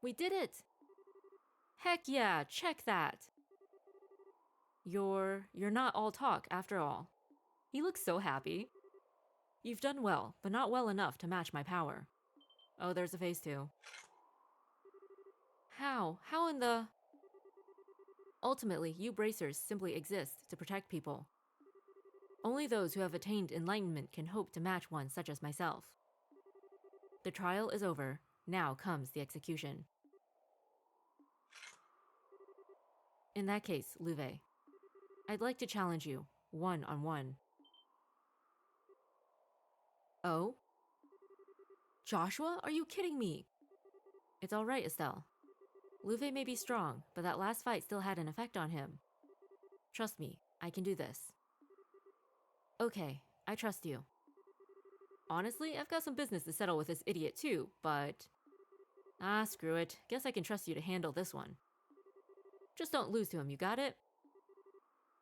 We did it! Heck yeah, check that! You're not all talk after all. He looks so happy. You've done well, but not well enough to match my power. Oh, there's a phase 2. How? How in the... Ultimately, you bracers simply exist to protect people. Only those who have attained enlightenment can hope to match one such as myself. The trial is over. Now comes the execution. In that case, Luve, I'd like to challenge you, one-on-one. Oh? Joshua? Are you kidding me? It's alright, Estelle. Luve may be strong, but that last fight still had an effect on him. Trust me, I can do this. Okay, I trust you. Honestly, I've got some business to settle with this idiot too, but... screw it. Guess I can trust you to handle this one. Just don't lose to him, you got it?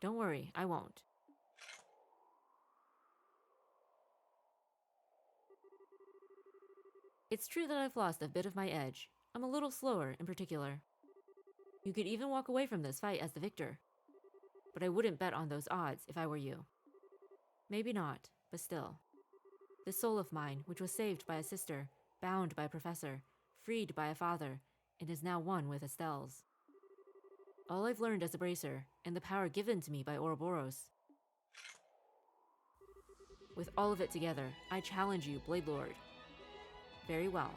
Don't worry, I won't. It's true that I've lost a bit of my edge. I'm a little slower, in particular. You could even walk away from this fight as the victor. But I wouldn't bet on those odds if I were you. Maybe not, but still. This soul of mine, which was saved by a sister, bound by a professor, freed by a father, and is now one with Estelle's. All I've learned as a bracer, and the power given to me by Ouroboros. With all of it together, I challenge you, Bladelord. Very well.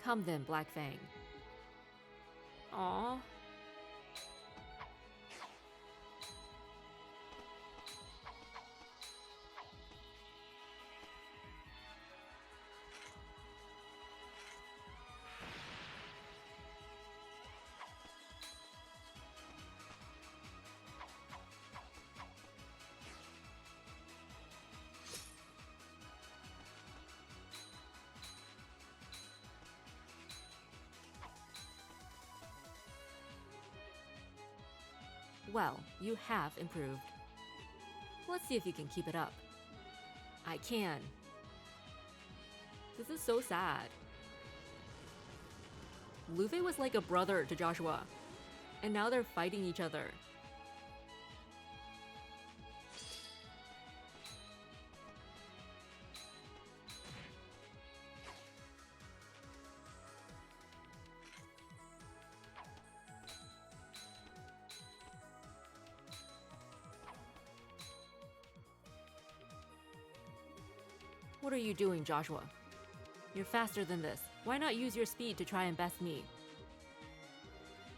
Come then, Black Fang. Aww. Well, you have improved. Let's see if you can keep it up. I can. This is so sad. Luve was like a brother to Joshua, and now they're fighting each other. What are you doing, Joshua? You're faster than this. Why not use your speed to try and best me?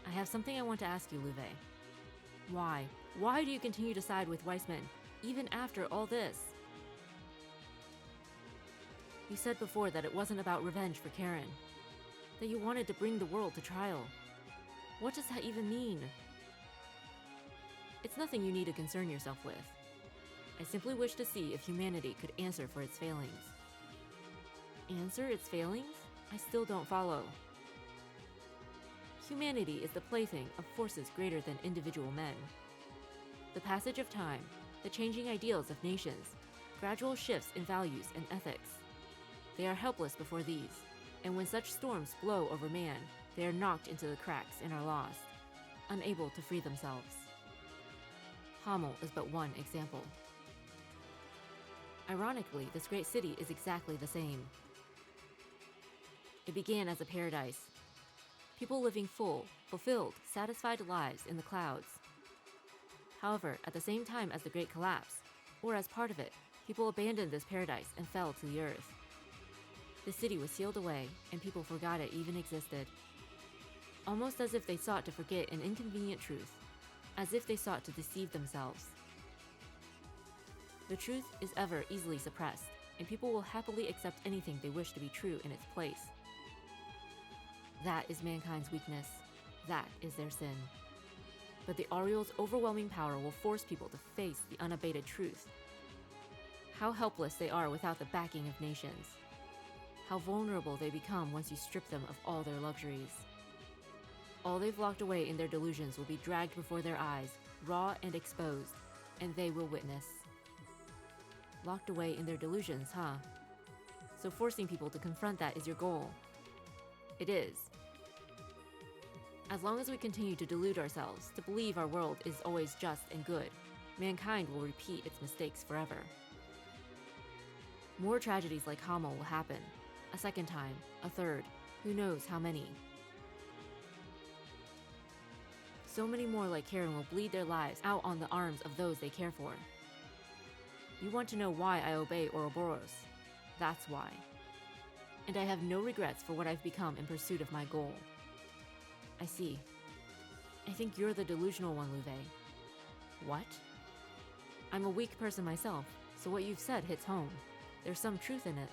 I have something I want to ask you, Luve. Why? Why do you continue to side with Weissman, even after all this? You said before that it wasn't about revenge for Karen, that you wanted to bring the world to trial. What does that even mean? It's nothing you need to concern yourself with. I simply wish to see if humanity could answer for its failings. Answer its failings? I still don't follow. Humanity is the plaything of forces greater than individual men. The passage of time, the changing ideals of nations, gradual shifts in values and ethics. They are helpless before these, and when such storms blow over man, they are knocked into the cracks and are lost, unable to free themselves. Hamel is but one example. Ironically, this great city is exactly the same. It began as a paradise. People living full, fulfilled, satisfied lives in the clouds. However, at the same time as the Great Collapse, or as part of it, people abandoned this paradise and fell to the earth. The city was sealed away, and people forgot it even existed. Almost as if they sought to forget an inconvenient truth, as if they sought to deceive themselves. The truth is ever easily suppressed, and people will happily accept anything they wish to be true in its place. That is mankind's weakness. That is their sin. But the Aureol's overwhelming power will force people to face the unabated truth. How helpless they are without the backing of nations. How vulnerable they become once you strip them of all their luxuries. All they've locked away in their delusions will be dragged before their eyes, raw and exposed, and they will witness. Locked away in their delusions, huh? So forcing people to confront that is your goal. It is. As long as we continue to delude ourselves to believe our world is always just and good, mankind will repeat its mistakes forever. More tragedies like Hamel will happen. A second time, a third, who knows how many. So many more like Karen will bleed their lives out on the arms of those they care for. You want to know why I obey Ouroboros? That's why. And I have no regrets for what I've become in pursuit of my goal. I see. I think you're the delusional one, Louvet. What? I'm a weak person myself, so what you've said hits home. There's some truth in it.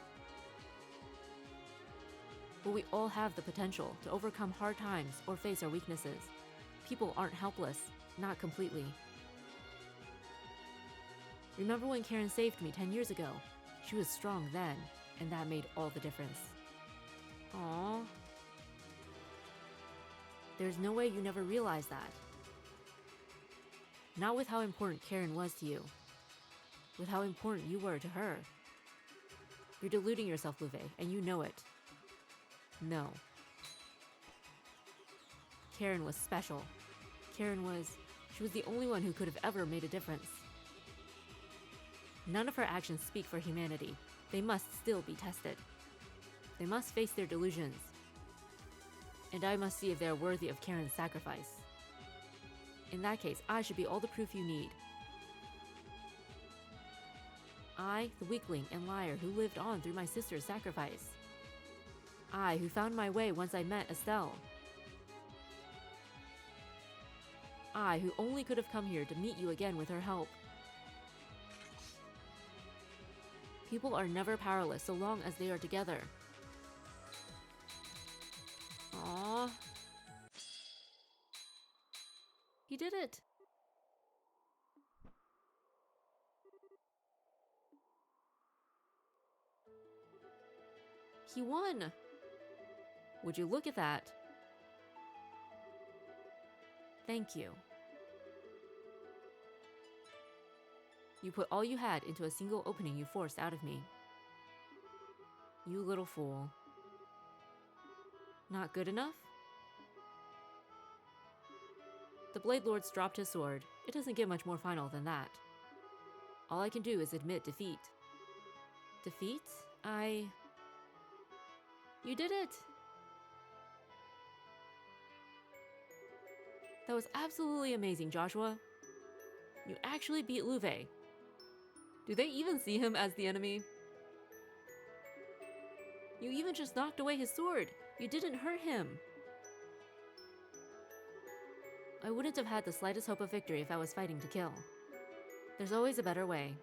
But we all have the potential to overcome hard times or face our weaknesses. People aren't helpless, not completely. Remember when Karen saved me 10 years ago? She was strong then, and that made all the difference. Aww. There's no way you never realized that. Not with how important Karen was to you. With how important you were to her. You're deluding yourself, Louvet, and you know it. No. Karen was special. She was the only one who could have ever made a difference. None of her actions speak for humanity. They must still be tested. They must face their delusions. And I must see if they are worthy of Karen's sacrifice. In that case, I should be all the proof you need. I, the weakling and liar who lived on through my sister's sacrifice. I, who found my way once I met Estelle. I, who only could have come here to meet you again with her help. People are never powerless so long as they are together. Aww. He did it! He won! Would you look at that? Thank you. You put all you had into a single opening you forced out of me. You little fool. Not good enough? The Bladelord dropped his sword. It doesn't get much more final than that. All I can do is admit defeat. Defeat? You did it! That was absolutely amazing, Joshua. You actually beat Louvet. Do they even see him as the enemy? You even just knocked away his sword. You didn't hurt him. I wouldn't have had the slightest hope of victory if I was fighting to kill. There's always a better way.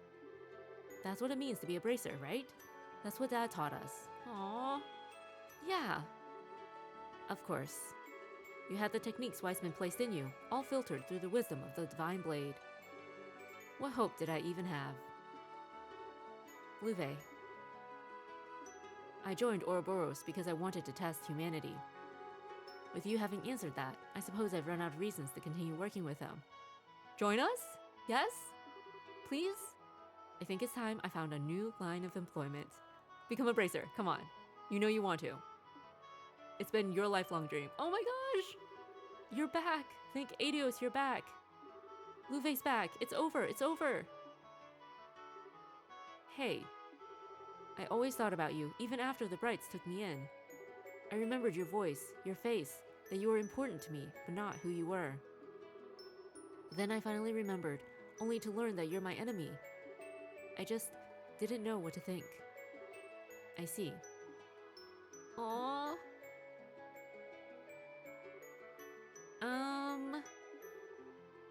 That's what it means to be a bracer, right? That's what Dad taught us. Aww. Yeah. Of course. You had the techniques Weissman placed in you, all filtered through the wisdom of the Divine Blade. What hope did I even have? Louvet. I joined Ouroboros because I wanted to test humanity. With you having answered that, I suppose I've run out of reasons to continue working with him. Join us? Yes? Please? I think it's time I found a new line of employment. Become a bracer, come on. You know you want to. It's been your lifelong dream. Oh my gosh! You're back! Thank Adios, you're back! Louvet's back! It's over! It's over! Hey. I always thought about you, even after the Brights took me in. I remembered your voice, your face, that you were important to me, but not who you were. Then I finally remembered, only to learn that you're my enemy. I just didn't know what to think. I see. Aww.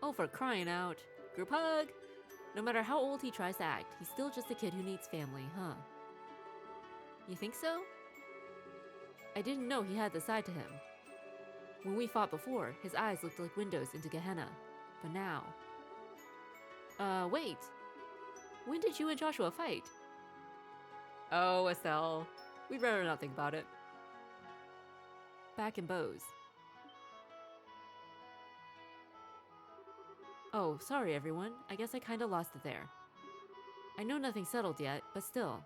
Oh, for crying out. Group hug! No matter how old he tries to act, he's still just a kid who needs family, huh? You think so? I didn't know he had this side to him. When we fought before, his eyes looked like windows into Gehenna. But now... wait. When did you and Joshua fight? Oh, Estelle. We'd rather not think about it. Back in Bose. Oh, sorry everyone. I guess I kinda lost it there. I know nothing's settled yet, but still.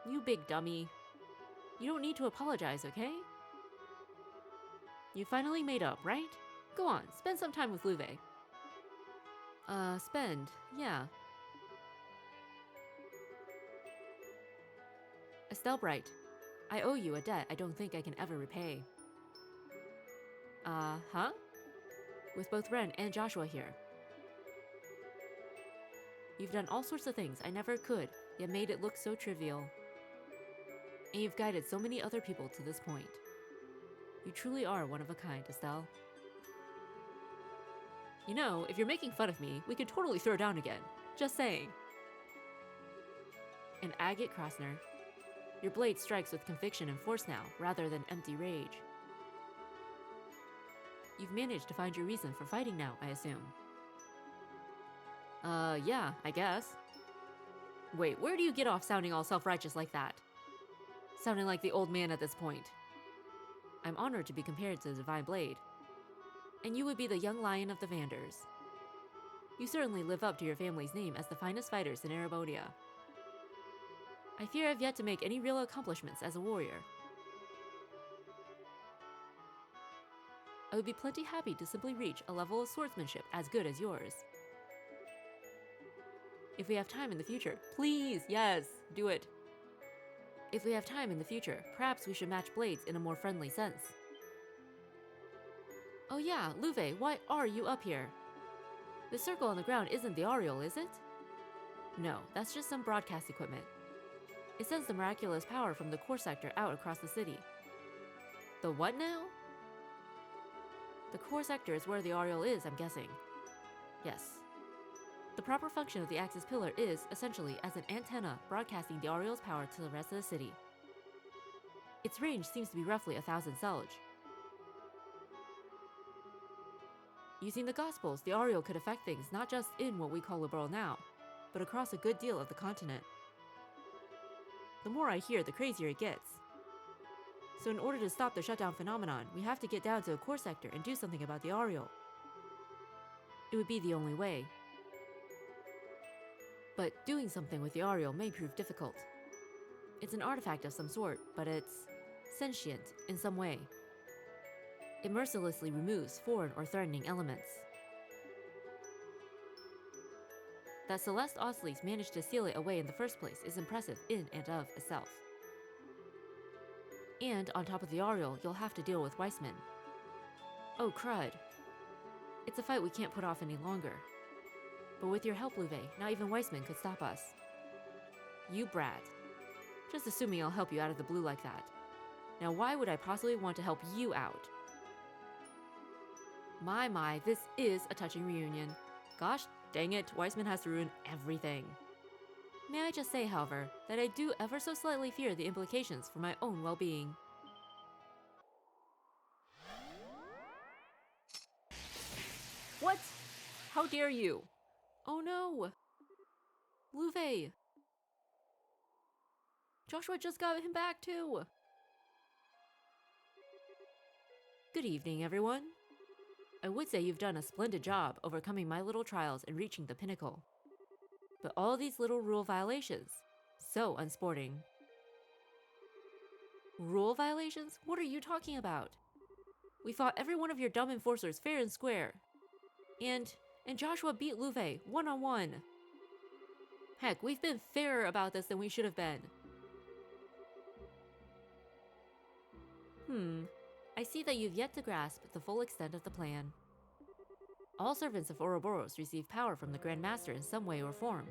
You big dummy. You don't need to apologize, okay? You finally made up, right? Go on, spend some time with Luve. Spend, yeah. Estelle Bright, I owe you a debt I don't think I can ever repay. Huh? With both Ren and Joshua here. You've done all sorts of things I never could, yet made it look so trivial. And you've guided so many other people to this point. You truly are one of a kind, Estelle. You know, if you're making fun of me, we could totally throw down again. Just saying. And Agate Krasner, your blade strikes with conviction and force now, rather than empty rage. You've managed to find your reason for fighting now, I assume. Yeah, I guess. Wait, where do you get off sounding all self-righteous like that? Sounding like the old man at this point. I'm honored to be compared to the Divine Blade. And you would be the young lion of the Vanders. You certainly live up to your family's name as the finest fighters in Erebodia. I fear I've yet to make any real accomplishments as a warrior. I would be plenty happy to simply reach a level of swordsmanship as good as yours. If we have time in the future, please, yes, do it. If we have time in the future, perhaps we should match blades in a more friendly sense. Oh yeah, Luve, why are you up here? The circle on the ground isn't the Aureole, is it? No, that's just some broadcast equipment. It sends the miraculous power from the core sector out across the city. The what now? The core sector is where the Aureole is, I'm guessing. Yes. The proper function of the Axis Pillar is, essentially, as an antenna broadcasting the Aureole's power to the rest of the city. Its range seems to be roughly 1,000 Selge. Using the Gospels, the Aureole could affect things not just in what we call the world now, but across a good deal of the continent. The more I hear, the crazier it gets. So in order to stop the shutdown phenomenon, we have to get down to the core sector and do something about the Aureole. It would be the only way. But doing something with the Aureole may prove difficult. It's an artifact of some sort, but it's sentient in some way. It mercilessly removes foreign or threatening elements. That Celeste Osleys managed to seal it away in the first place is impressive in and of itself. And on top of the Aureole, you'll have to deal with Weissman. Oh crud. It's a fight we can't put off any longer. But with your help, Luve, not even Weissman could stop us. You brat. Just assuming I'll help you out of the blue like that. Now why would I possibly want to help you out? My, this is a touching reunion. Gosh dang it, Weissman has to ruin everything. May I just say, however, that I do ever so slightly fear the implications for my own well-being. What? How dare you? Oh no! Luve! Joshua just got him back too! Good evening, everyone. I would say you've done a splendid job overcoming my little trials and reaching the pinnacle. But all these little rule violations, so unsporting. Rule violations? What are you talking about? We fought every one of your dumb enforcers fair and square. And Joshua beat Luve one-on-one. Heck, we've been fairer about this than we should have been. I see that you've yet to grasp the full extent of the plan. All servants of Ouroboros receive power from the Grand Master in some way or form.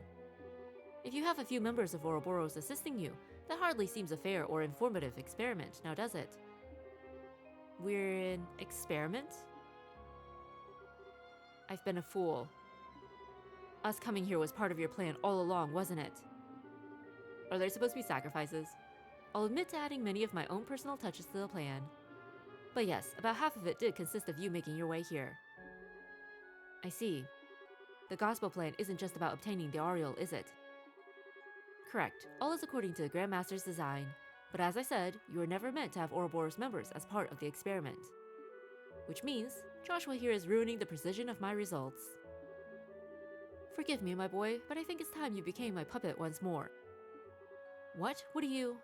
If you have a few members of Ouroboros assisting you, that hardly seems a fair or informative experiment, now does it? We're an experiment? I've been a fool. Us coming here was part of your plan all along, wasn't it? Are there supposed to be sacrifices? I'll admit to adding many of my own personal touches to the plan. But yes, about half of it did consist of you making your way here. I see. The gospel plan isn't just about obtaining the Aureole, is it? Correct. All is according to the Grand Master's design. But as I said, you were never meant to have Ouroboros members as part of the experiment. Which means, Joshua here is ruining the precision of my results. Forgive me, my boy, but I think it's time you became my puppet once more. What? What are you?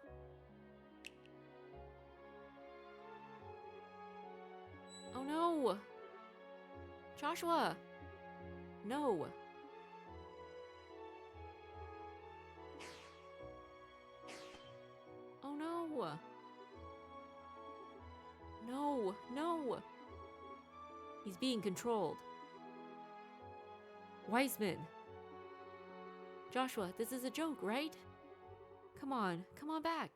Oh no! Joshua! No! Oh no! No! No! He's being controlled. Weissman! Joshua, this is a joke, right? Come on back.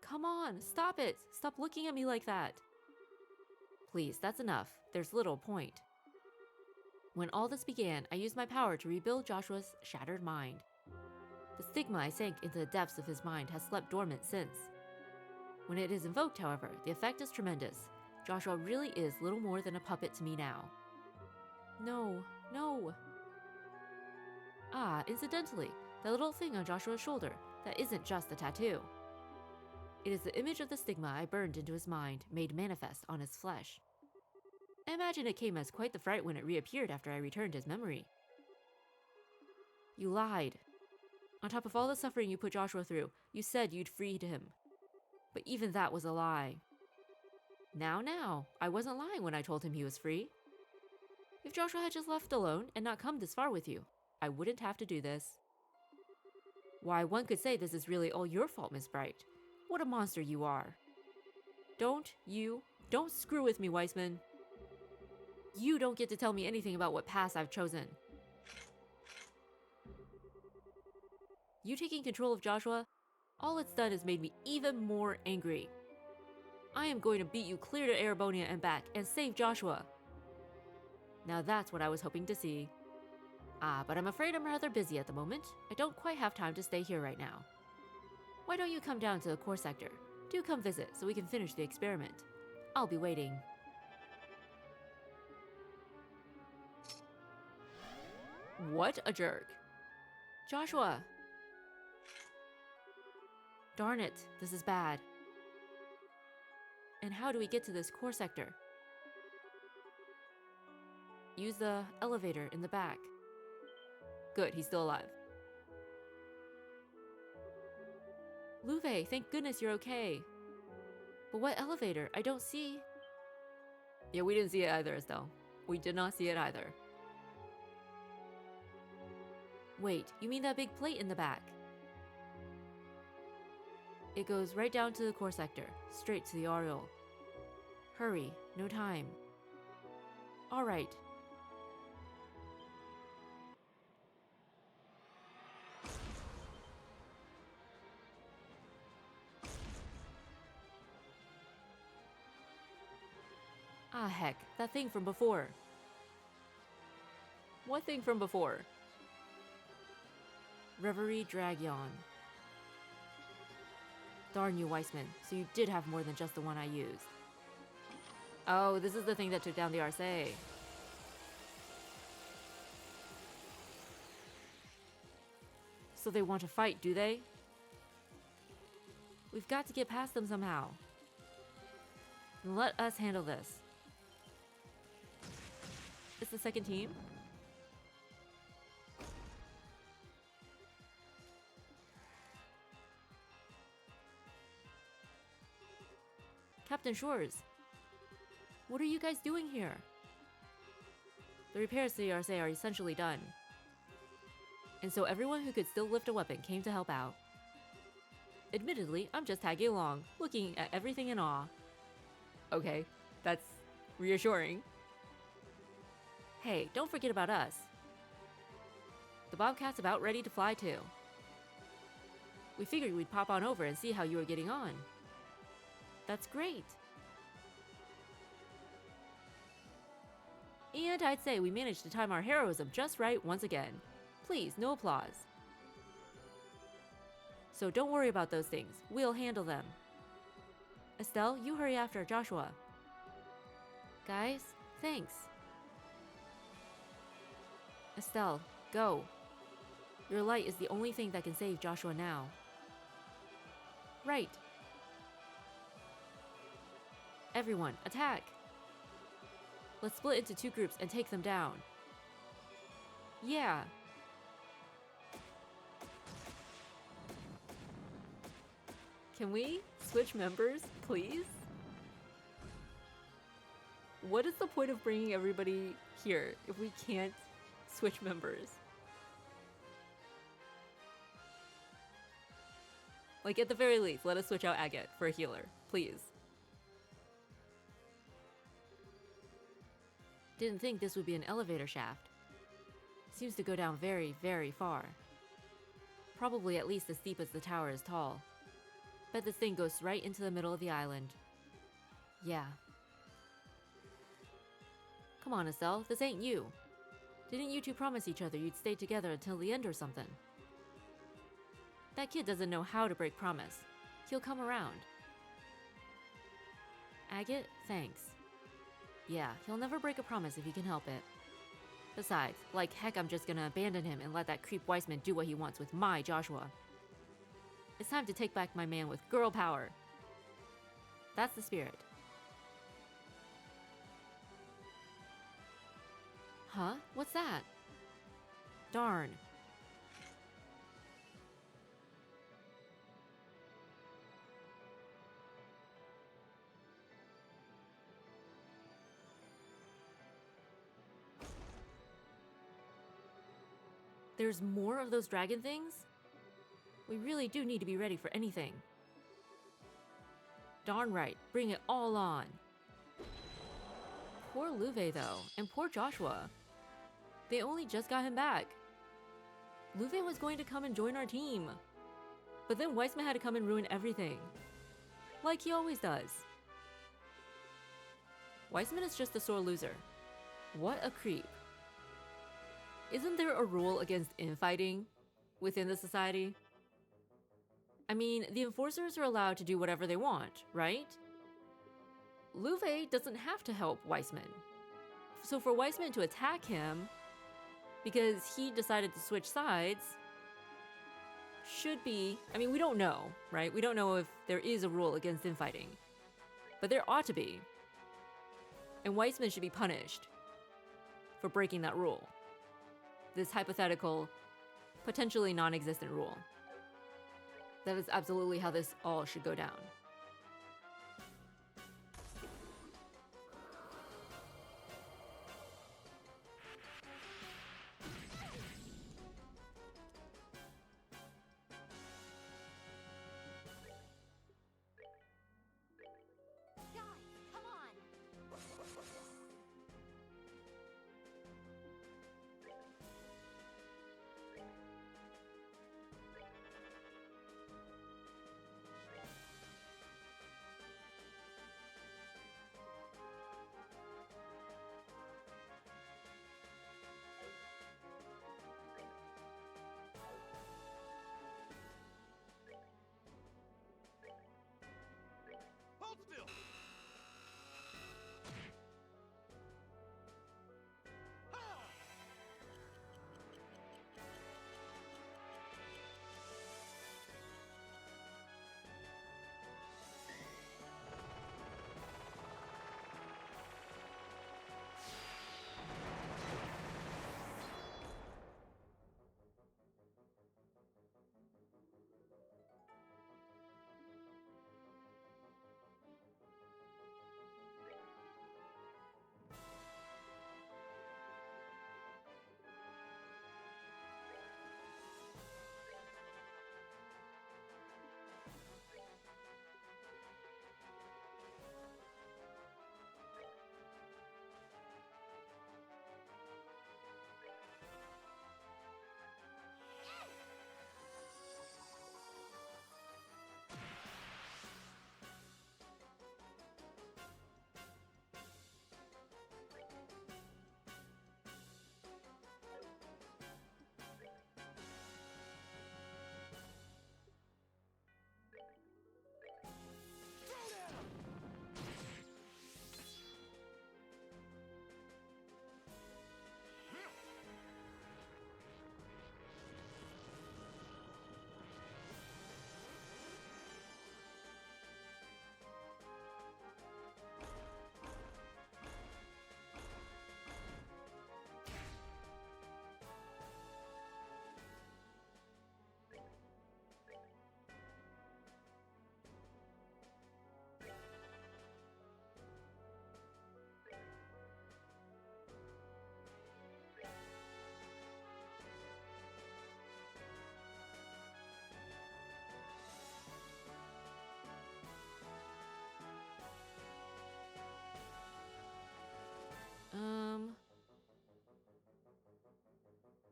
Come on, stop it! Stop looking at me like that. Please, that's enough. There's little point. When all this began, I used my power to rebuild Joshua's shattered mind. The stigma I sank into the depths of his mind has slept dormant since. When it is invoked, however, the effect is tremendous. Joshua really is little more than a puppet to me now. No, no. Ah, incidentally, that little thing on Joshua's shoulder, that isn't just a tattoo. It is the image of the stigma I burned into his mind, made manifest on his flesh. I imagine it came as quite the fright when it reappeared after I returned his memory. You lied. On top of all the suffering you put Joshua through, you said you'd freed him. But even that was a lie. Now, I wasn't lying when I told him he was free. If Joshua had just left alone and not come this far with you, I wouldn't have to do this. Why, one could say this is really all your fault, Miss Bright. What a monster you are. Don't screw with me, Weissman. You don't get to tell me anything about what path I've chosen. You taking control of Joshua, all it's done is made me even more angry. I am going to beat you clear to Erebonia and back and save Joshua. Now that's what I was hoping to see. But I'm afraid I'm rather busy at the moment. I don't quite have time to stay here right now. Why don't you come down to the core sector? Do come visit so we can finish the experiment. I'll be waiting. What a jerk. Joshua! Darn it, this is bad. And how do we get to this core sector? Use the elevator in the back. Good, he's still alive. Luve, thank goodness you're okay. But what elevator? I don't see. Yeah, we didn't see it either, Estelle. We did not see it either. Wait, you mean that big plate in the back? It goes right down to the core sector, straight to the Oriole. Hurry, no time. All right. Ah, heck, that thing from before. What thing from before? Reverie Dragyon. Darn you, Weissman, so you did have more than just the one I used. Oh, this is the thing that took down the Arce. So they want to fight, do they? We've got to get past them somehow. And let us handle this. It's the second team? Captain Shores, what are you guys doing here? The repairs to the Arce are essentially done. And so everyone who could still lift a weapon came to help out. Admittedly, I'm just tagging along, looking at everything in awe. Okay, that's reassuring. Hey, don't forget about us. The Bobcat's about ready to fly too. We figured we'd pop on over and see how you were getting on. That's great. And I'd say we managed to time our heroism just right once again. Please, no applause. So don't worry about those things. We'll handle them. Estelle, you hurry after Joshua. Guys, thanks. Estelle, go. Your light is the only thing that can save Joshua now. Right. Everyone, attack! Let's split into 2 groups and take them down. Yeah! Can we switch members, please? What is the point of bringing everybody here if we can't switch members? Like, at the very least, let us switch out Agate for a healer, please. Didn't think this would be an elevator shaft. Seems to go down very, very far. Probably at least as steep as the tower is tall. Bet this thing goes right into the middle of the island. Yeah. Come on, Estelle, this ain't you. Didn't you two promise each other you'd stay together until the end or something? That kid doesn't know how to break promise. He'll come around. Agate, thanks. Yeah, he'll never break a promise if he can help it. Besides, like heck I'm just gonna abandon him and let that creep Weissman do what he wants with my Joshua. It's time to take back my man with girl power. That's the spirit. Huh? What's that? Darn. There's more of those dragon things? We really do need to be ready for anything. Darn right, bring it all on. Poor Luve though, and poor Joshua. They only just got him back. Luve was going to come and join our team. But then Weissman had to come and ruin everything. Like he always does. Weissman is just a sore loser. What a creep. Isn't there a rule against infighting within the society? I mean, the enforcers are allowed to do whatever they want, right? Luve doesn't have to help Weissman. So for Weissman to attack him because he decided to switch sides should be, I mean, we don't know, right? We don't know if there is a rule against infighting, but there ought to be. And Weissman should be punished for breaking that rule. This hypothetical, potentially non-existent rule. That is absolutely how this all should go down.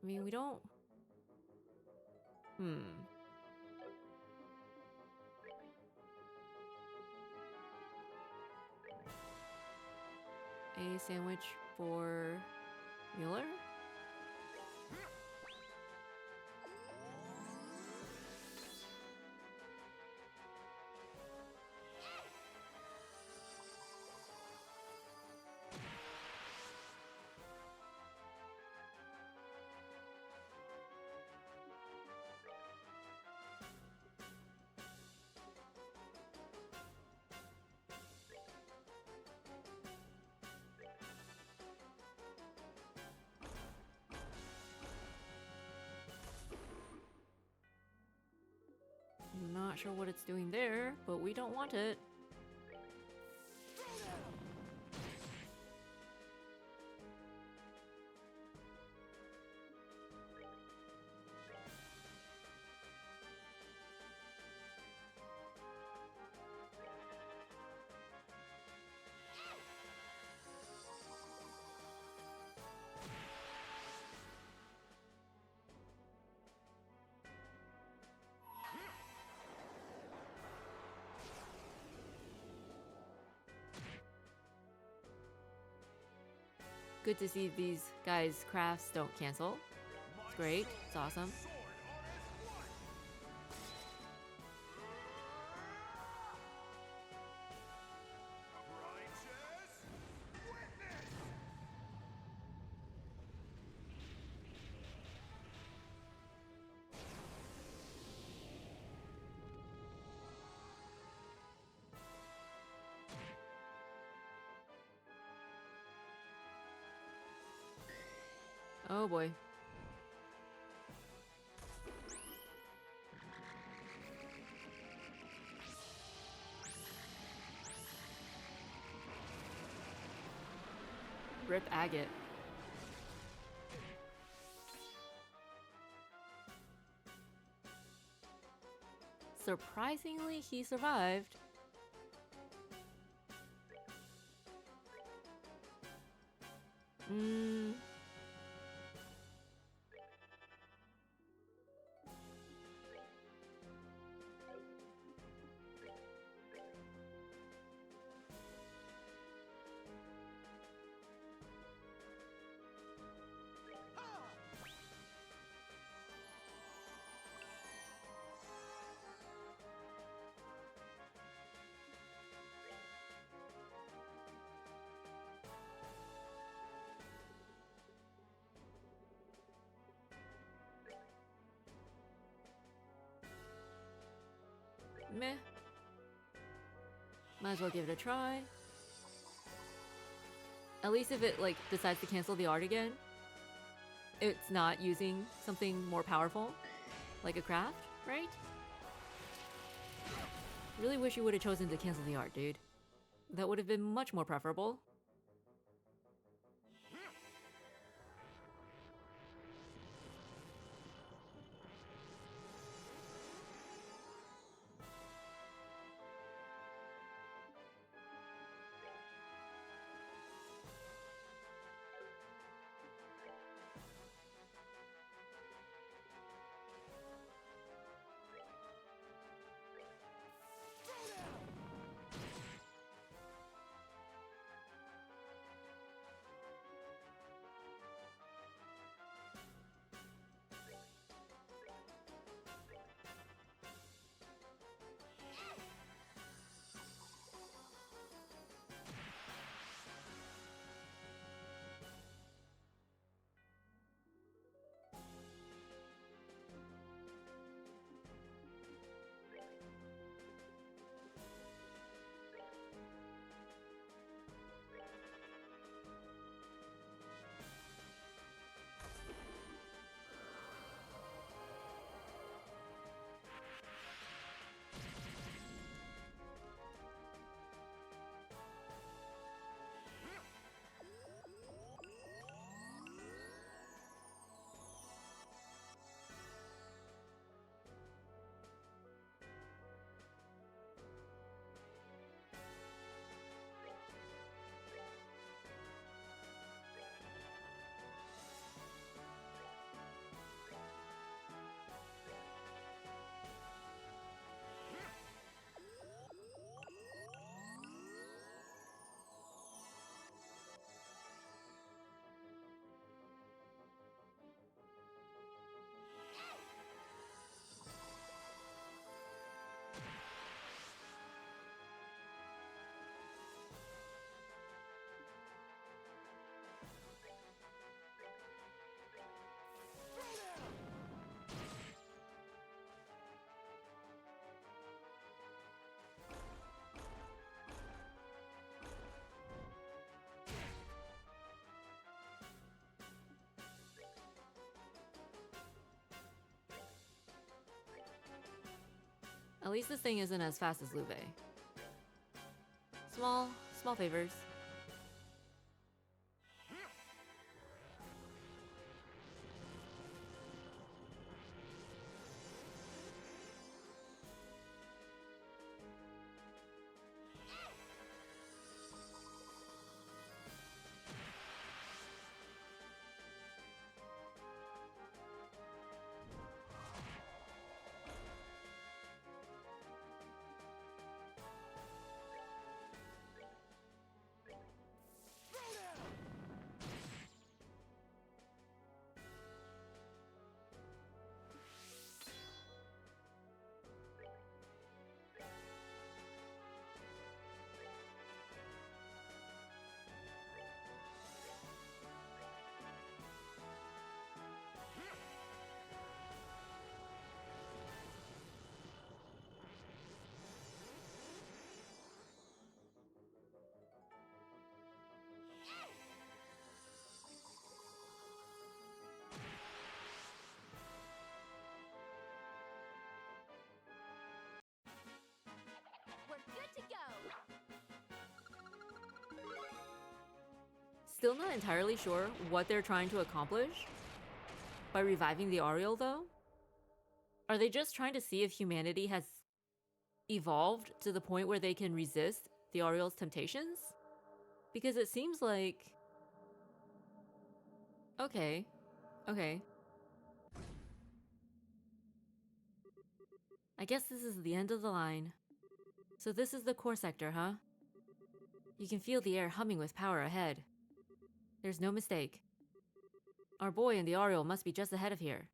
I mean, we don't... A sandwich for Mueller? I'm not sure what it's doing there, but we don't want it. Good to see these guys' crafts don't cancel. It's great. It's awesome. Oh boy. Rip Agate. Surprisingly, he survived. Meh. Might as well give it a try. At least if it, like, decides to cancel the art again, it's not using something more powerful, like a craft, right? Really wish you would have chosen to cancel the art, dude. That would have been much more preferable. At least this thing isn't as fast as Luve. Small favors. We're good to go. Still not entirely sure what they're trying to accomplish by reviving the Ariel, though. Are they just trying to see if humanity has evolved to the point where they can resist the Ariel's temptations? Because it seems like... Okay. I guess this is the end of the line. So this is the core sector, huh? You can feel the air humming with power ahead. There's no mistake. Our boy and the Ariel must be just ahead of here.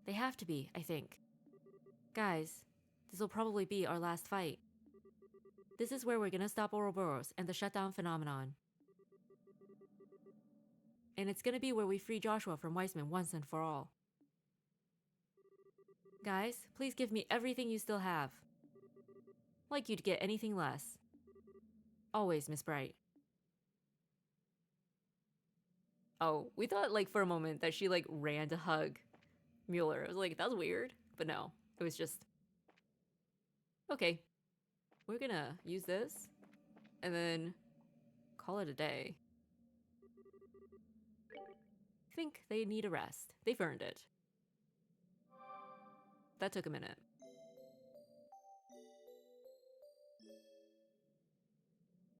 They have to be, I think. Guys, this will probably be our last fight. This is where we're gonna stop Ouroboros and the shutdown phenomenon. And it's gonna be where we free Joshua from Weissman once and for all. Guys, please give me everything you still have. Like you'd get anything less. Always, Miss Bright. Oh, we thought like for a moment that she like ran to hug Mueller. I was like, that's weird. But no, it was just... Okay, we're gonna use this and then call it a day. I think they need a rest. They've earned it. That took a minute.